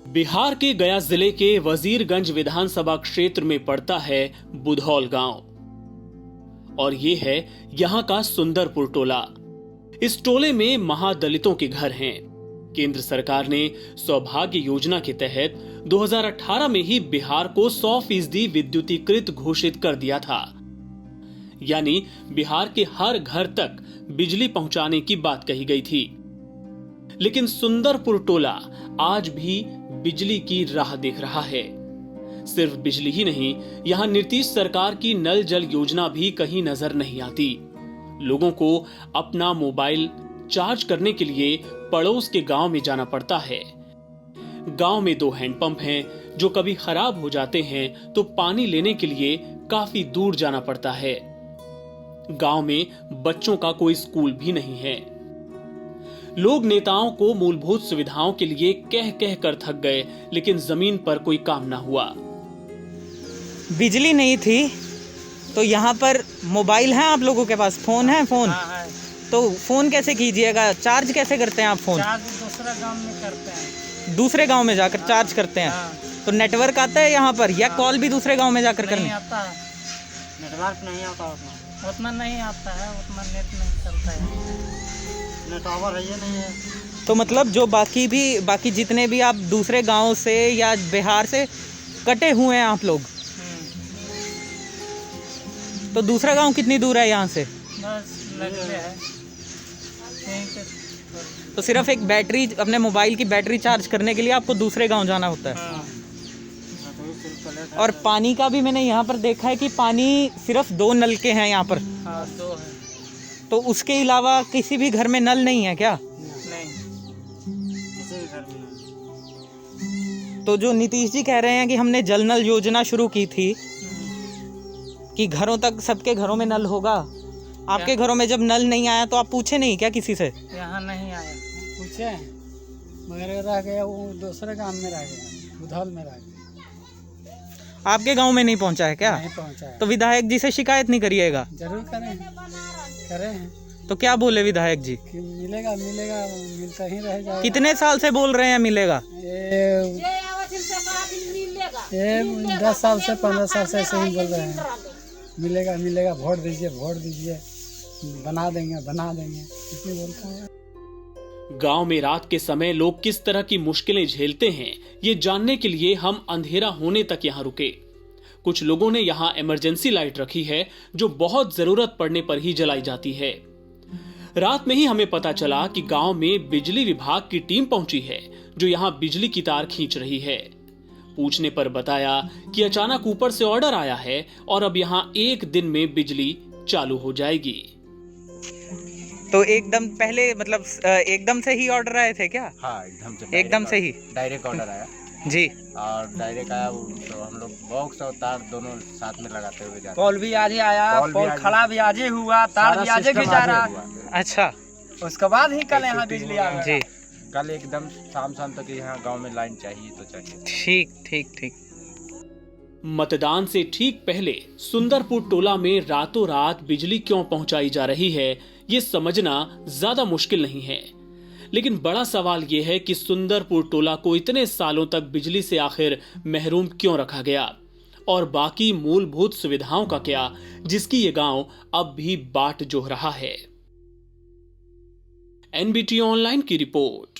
बिहार के गया जिले के वजीरगंज विधानसभा क्षेत्र में पड़ता है बुधौल गांव और ये है यहाँ का सुंदरपुर टोला। इस टोले में महादलितों के घर हैं। केंद्र सरकार ने सौभाग्य योजना के तहत 2018 में ही बिहार को 100% विद्युतीकृत घोषित कर दिया था, यानी बिहार के हर घर तक बिजली पहुंचाने की बात कही गई थी। लेकिन सुंदरपुर टोला आज भी बिजली की राह देख रहा है। सिर्फ बिजली ही नहीं, यहाँ नीतीश सरकार की नल जल योजना भी कहीं नजर नहीं आती। लोगों को अपना मोबाइल चार्ज करने के लिए पड़ोस के गांव में जाना पड़ता है। गांव में 2 हैंडपंप हैं जो कभी खराब हो जाते हैं तो पानी लेने के लिए काफी दूर जाना पड़ता है। गांव में बच्चों का कोई स्कूल भी नहीं है। लोग नेताओं को मूलभूत सुविधाओं के लिए कह कह कर थक गए, लेकिन जमीन पर कोई काम ना हुआ। बिजली नहीं थी तो यहाँ पर मोबाइल है आप लोगों के पास, फोन है? फोन हाँ, तो फोन कैसे कीजिएगा, चार्ज कैसे करते हैं आप फोन? चार्ज दूसरा गांव में करते हैं। दूसरे गांव में जाकर चार्ज करते हैं? हाँ। तो नेटवर्क आता है यहाँ पर या कॉल भी दूसरे गांव में जाकर करने? नहीं आता है, नेटवर्क नहीं आता उतना नहीं आता है, उतना नेट नहीं चलता है, नेट टावर है ये नहीं है। तो मतलब जो बाकी जितने भी आप दूसरे गांव से या बिहार से कटे हुए हैं आप लोग, तो दूसरा गांव कितनी दूर है यहाँ से? बस लगते है। तो सिर्फ एक बैटरी, अपने मोबाइल की बैटरी चार्ज करने के लिए आपको दूसरे गांव जाना होता है। हाँ। और पानी का भी मैंने यहाँ पर देखा है कि पानी सिर्फ 2 नल के हैं यहाँ पर। हाँ, 2 है। तो उसके अलावा किसी भी घर में नल नहीं है क्या? नहीं, किसी भी घर में नहीं। तो जो नीतीश जी कह रहे हैं कि हमने जल नल योजना शुरू की थी कि घरों तक, सबके घरों में नल होगा, आपके घरों में जब नल नहीं आया तो आप पूछे नहीं क्या किसी से? यहाँ नहीं आया, पूछे मगर रह गया, वो दूसरे गांव में रह गया, बुधौल में रह गया। आपके गांव में नहीं पहुंचा है क्या? नहीं पहुंचा है। तो विधायक जी से शिकायत नहीं करिएगा? जरूर करें हैं। तो क्या बोले विधायक जी? कि मिलेगा मिलता ही रह जाएगा। कितने साल से बोल रहे हैं मिलेगा? ये 10 साल से 15 साल से ऐसे ही बोल रहे हैं, मिलेगा, वोट दीजिए, बना देंगे इतनी बोलते हैं। गांव में रात के समय लोग किस तरह की मुश्किलें झेलते हैं, ये जानने के लिए हम अंधेरा होने तक यहाँ रुके। कुछ लोगों ने यहाँ इमरजेंसी लाइट रखी है जो बहुत जरूरत पड़ने पर ही जलाई जाती है। रात में ही हमें पता चला कि गांव में बिजली विभाग की टीम पहुंची है जो यहाँ बिजली की तार खींच रही है। पूछने पर बताया कि अचानक ऊपर से ऑर्डर आया है और अब यहाँ 1 दिन में बिजली चालू हो जाएगी। तो एकदम पहले, मतलब एकदम से ही ऑर्डर आए थे क्या? हाँ, एकदम से ही डायरेक्ट ऑर्डर आया जी। और डायरेक्ट आया तो हम लोग बॉक्स और तार दोनों साथ में लगाते हुए जाते। पोल भी आज ही आया, पोल खड़ा भी आज ही हुआ, तार भी आज ही खिंचा रहा। अच्छा, उसके बाद ही कल यहाँ बिजली आ गई जी। कल एकदम शाम तक यहाँ गांव में लाइन चाहिए तो चाहिए। ठीक। मतदान से ठीक पहले सुंदरपुर टोला में रातों रात बिजली क्यों पहुंचाई जा रही है, ये समझना ज्यादा मुश्किल नहीं है। लेकिन बड़ा सवाल यह है कि सुंदरपुर टोला को इतने सालों तक बिजली से आखिर महरूम क्यों रखा गया, और बाकी मूलभूत सुविधाओं का क्या, जिसकी ये गांव अब भी बाट जोह रहा है। NBT ऑनलाइन की रिपोर्ट।